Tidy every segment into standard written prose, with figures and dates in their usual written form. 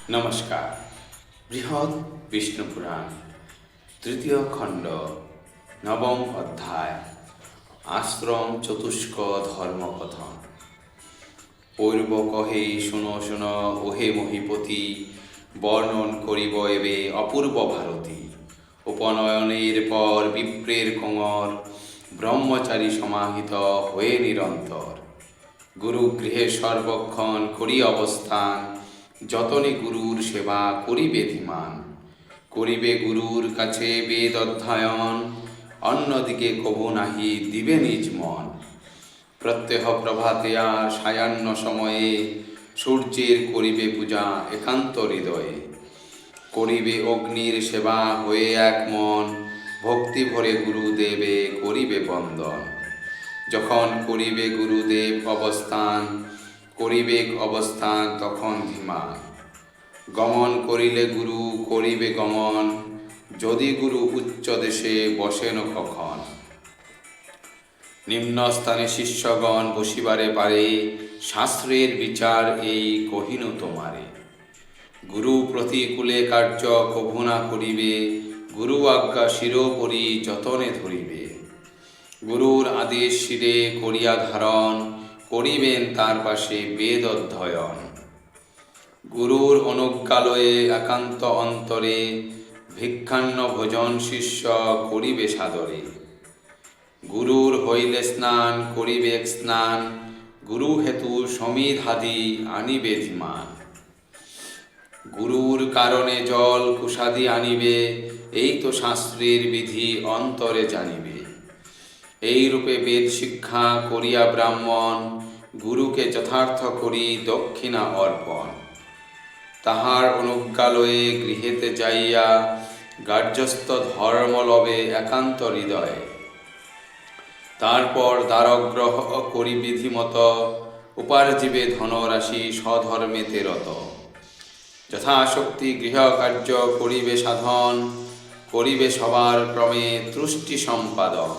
নমস্কার। বৃহৎ বিষ্ণু পুরাণ তৃতীয় খণ্ড নবম অধ্যায় আশ্রম চতুষ্ক ধর্মকথন। পূর্ব কহে শুনো শুনো ওহে মহিপতি, বর্ণন করিব এবে অপূর্ব ভারতী। উপনয়নের পর বিপ্রের কোমর, ব্রহ্মচারী সমাহিত হয়ে নিরন্তর। গুরু গৃহে সর্বক্ষণ করি অবস্থান, যতনে গুরুর সেবা করিবে ধীমান। করিবে গুরুর কাছে বেদ অধ্যয়ন, অন্যদিকে কভু নাহি দিবে নিজ মন। প্রত্যহ প্রভাতে আর সায়াহ্ন সময়ে, সূর্যের করিবে পূজা একান্ত হৃদয়ে। করিবে অগ্নির সেবা হয়ে এক মন, ভক্তি ভরে গুরুদেবে করিবে বন্দন। যখন করিবে গুরুদেব অবস্থান, করিবে অবস্থান তখন ধীমান। গমন করিলে গুরু করিবে গমন, যদি গুরু উচ্চ দেশে বসেন কখন। নিম্নস্থানে শিষ্যগণ বসিবারে পারে, শাস্ত্রের বিচার এই কহিনু তোমারে। গুরু প্রতিকূলে কার্য কভু না করিবে, গুরু আজ্ঞা শিরোপরি যতনে ধরিবে। গুরুর আদেশ শিরে করিয়া ধারণ, করিবেন তার পাশে বেদ অধ্যয়ন। গুরুর অনুজ্ঞালয়ে একান্ত অন্তরে, ভিক্ষান্ন ভোজন শিষ্য করিবে সাদরে। গুরুর হইলে স্নান করিবে স্নান, গুরু হেতু সমিধাদি আনিবে ধীমান। গুরুর কারণে জল কুশাদি আনিবে, এই তো শাস্ত্রের বিধি অন্তরে জানিবে। এই রূপে বেদ শিক্ষা করিয়া ব্রাহ্মণ, গুরুকে যথার্থ করি দক্ষিণা অর্পণ। তাহার অনুজ্ঞালয়ে গৃহেতে যাইয়া, গার্যস্থ ধর্ম লবে একান্ত হৃদয়ে। তারপর দ্বারগ্রহ করি বিধিমত, উপার্জিবে ধনরাশি স্বধর্মেতে রত। যথাশক্তি গৃহকার্য করিবে সাধন, করিবে সবার ক্রমে তুষ্টি সম্পাদন।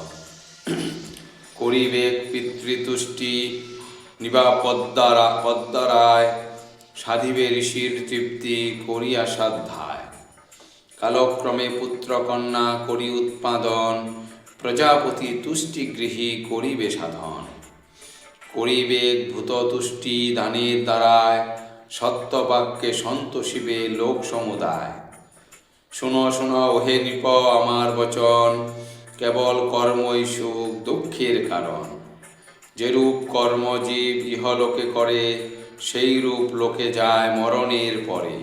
করিবে পিতৃতুষ্টি নিবাপদ্দারায়, সাধিবে ঋষির তৃপ্তি করিয়া সাধ্যায়। কালক্রমে পুত্রকন্যা করি উৎপাদন, প্রজাপতি তুষ্টিগৃহী করিবে সাধন। করিবে ভূততুষ্টি দানের দ্বারায়, সত্যবাক্যে সন্তোষিবে লোক সমুদায়। শুনো শুনো ওহে নৃপ আমার বচন, কেবল কর্মই সুখ দুঃখের কারণ। যেরূপ কর্ম জীব ইহলোকে করে, সেই রূপ লোকে যায় মরণের পরে।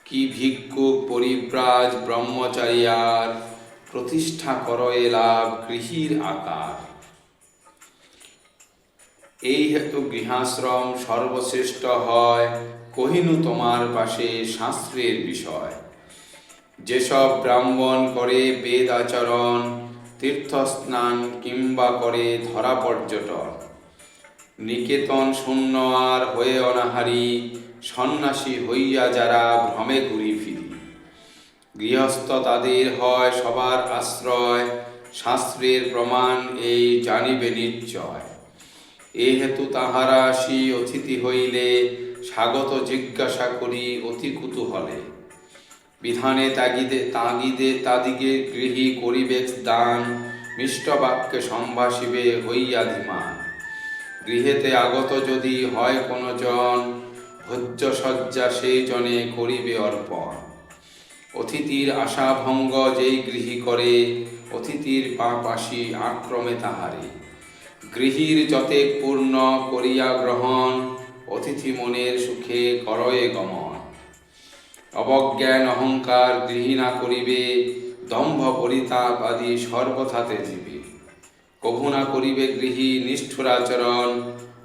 কি ভিক্ষুক পরিব্রাজ ব্রহ্মচারিয়ার, প্রতিষ্ঠা করয়ে লাভ গৃহীর আকার। এই হেতু গৃহাশ্রম সর্বশ্রেষ্ঠ হয়, কহিনু তোমার পাশে শাস্ত্রের বিষয়। যেসব ব্রাহ্মণ করে বেদ আচরণ, তীর্থস্নান কিংবা করে ধরা পর্যটন। নিকেতন শূন্য আর হয়ে অনাহারী, সন্ন্যাসী হইয়া যারা ভ্রমে ঘুরি ফিরি। গৃহস্থ তাদের হয় সবার আশ্রয়, শাস্ত্রের প্রমাণ এই জানিবে নিশ্চয়। এ হেতু তাহারা আসি অতিথি হইলে, স্বাগত জিজ্ঞাসা করি অতি কুতূহলে। বিধানে তাদিগে গৃহী করিবে দান, মিষ্ট বাক্যে সম্ভাষিবে হইয়া ধীমান। গৃহেতে আগত যদি হয় কোন জন, ভোজ্য সজ্জা সেই জনে করিবে অর্পণ। অতিথির আশা ভঙ্গ যেই গৃহী করে, অতিথির পাপ আসি আক্রমে তাহারে। গৃহীর যতেক পূর্ণ করিয়া গ্রহণ, অতিথি মনের সুখে করয়ে গমন। অবজ্ঞান অহংকার গৃহী না করিবে, দম্ভ পরিতাপ আদি সর্বথাতে জীবে। কভু না করিবে গৃহী নিষ্ঠুরাচরণ,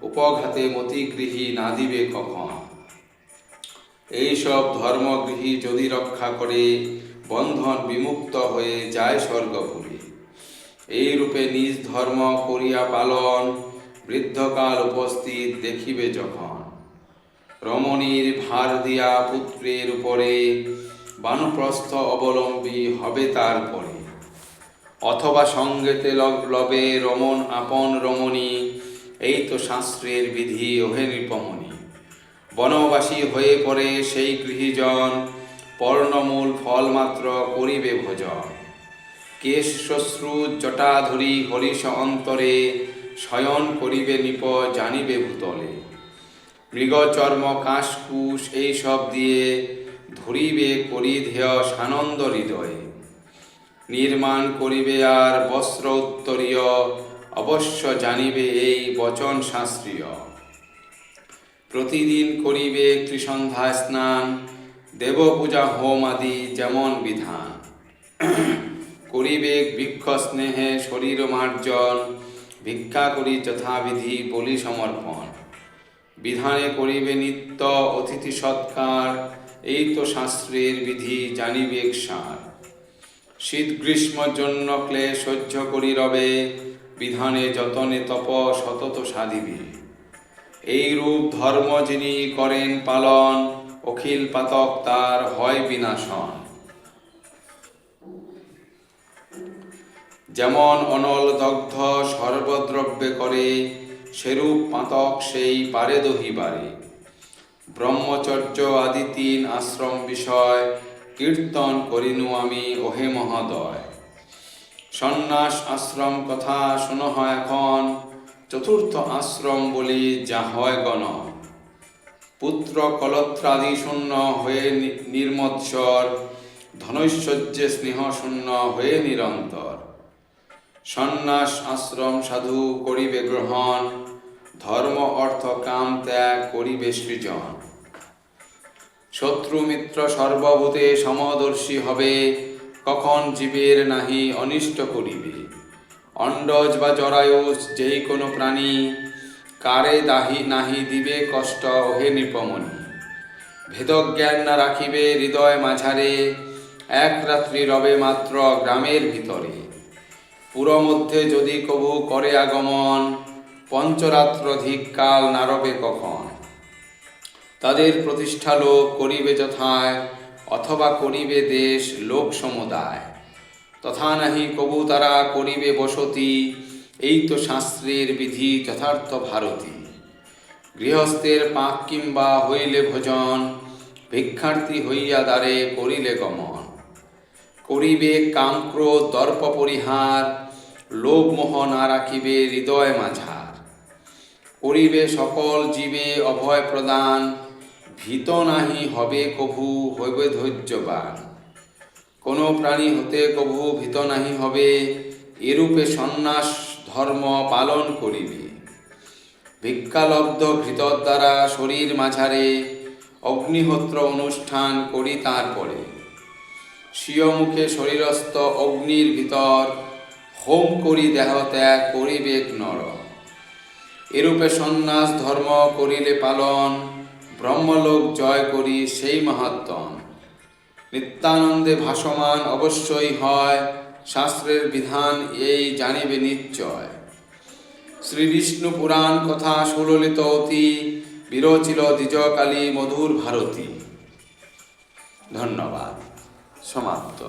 উপঘাতে মতি গৃহী না দিবে কখন। এইসব ধর্মগৃহী যদি রক্ষা করে, বন্ধন বিমুক্ত হয়ে যায় স্বর্গপুরে। এই রূপে নিজ ধর্ম করিয়া পালন, বৃদ্ধকাল উপস্থিত দেখিবে যখন। রমণীর ভার দিয়া পুত্রের উপরে, বানপ্রস্থ অবলম্বী হবে তার পরে। অথবা সঙ্গেতে লবে রমণ আপন রমণী, এই তো শাস্ত্রের বিধি ওহে নৃপমণি। বনবাসী হয়ে পড়ে সেই গৃহীজন, পর্ণমূল ফল মাত্র করিবে ভোজন। কেশ শ্বশ্রু জটাধরি হরিষ অন্তরে, শয়ন করিবে নিপ জানিবে ভূতলে। মৃগচর্ম কাশকুশ এইসব দিয়ে, ধরিবে পরিধেয় সানন্দ হৃদয়ে। নির্মাণ করিবে আর বস্ত্র উত্তরীয়, অবশ্য জানিবে এই বচন শাস্ত্রীয়। প্রতিদিন করিবে ত্রিসন্ধ্যা স্নান, দেবপূজা হোম আদি যেমন বিধান। করিবে বৃক্ষ স্নেহে শরীর মার্জন, ভিক্ষা করি যথাবিধি বলি সমর্পণ। বিধানে করিবে নিত্য অতিথি সৎকার, এই তো শাস্ত্রের বিধি জানিবে সার। শীত গ্রীষ্ম জন্য ক্লেশ সহ্য করি রবে, বিধানে যতনে তপ সতত সাধিবে। এই রূপ ধর্ম যিনি করেন পালন, অখিল পাতক তার হয় বিনাশন। যেমন অনল দগ্ধ সর্বদ্রব্যে করে, সেরূপ পাতক সেই পারে দহিবারে। ব্রহ্মচর্য আদি 3 আশ্রম বিষয়, কীর্তন করিনু আমি ওহে মহোদয়। সন্ন্যাস আশ্রম কথা শোনো এখন, চতুর্থ আশ্রম বলি যা হয় গণ। পুত্র কলত্রাদি শূন্য হয়ে নির্মৎসর, ধনৈশ্বর্যে স্নেহ শূন্য হয়ে নিরন্তর। সন্ন্যাস আশ্রম সাধু করিবে গ্রহণ, ধর্ম অর্থ কাম ত্যাগ করিবে সৃজন। শত্রু মিত্র সর্বভূতে সমদর্শী হবে, কখন জীবের নাহি অনিষ্ট করিবে। অন্ডজ বা জরায়ুষ যেই কোনো প্রাণী, কারে দাহি নাহি দিবে কষ্ট ওহে নৃপমণি। ভেদজ্ঞান না রাখিবে হৃদয় মাঝারে, এক রাত্রি রবে মাত্র গ্রামের ভিতরে। পুরমধ্যে যদি কভু করে আগমন, পঞ্চরাত্রধিক কাল না রবে কখন। তাদের প্রতিষ্ঠা লোক করিবে যথায়, অথবা করিবে দেশ লোক সমুদায়। তথা নাহি কবু তারা করিবে বসতি, এই তো শাস্ত্রের বিধি যথার্থ ভারতী। গৃহস্থের পাক কিংবা হইলে ভোজন, ভিক্ষার্থী হইয়া দ্বারে করিলে গমন। করিবে কামক্রোধ দর্প পরিহার, লোভ মোহ না রাখিবে হৃদয় মাঝার। করিবে সকল জীবে অভয় প্রদান, ভীত নাহি হবে কভু হইবে ধৈর্যবান। কোন প্রাণী হতে কভু ভীত নাহি হবে, এরূপে সন্ন্যাস ধর্ম পালন করিবে। ভিক্ষালব্ধ ঘৃতর দ্বারা শরীর মাঝারে, অগ্নিহোত্র অনুষ্ঠান করি তারপরে। স্বীয় মুখে শরীরস্থ অগ্নির ভিতর, হোম করি দেহ ত্যাগ করিবে নর। এরূপে সন্ন্যাস ধর্ম করিলে পালন, ব্রহ্মলোক জয় করি সেই মহাত্মন। নিত্যানন্দে ভাসমান অবশ্যই হয়, শাস্ত্রের বিধান এই জানিবে নিশ্চয়। শ্রী বিষ্ণু পুরাণ কথা সুললিত অতি, বিরচিল দ্বিজকালী মধুর ভারতী। ধন্যবাদ। সমাপ্ত।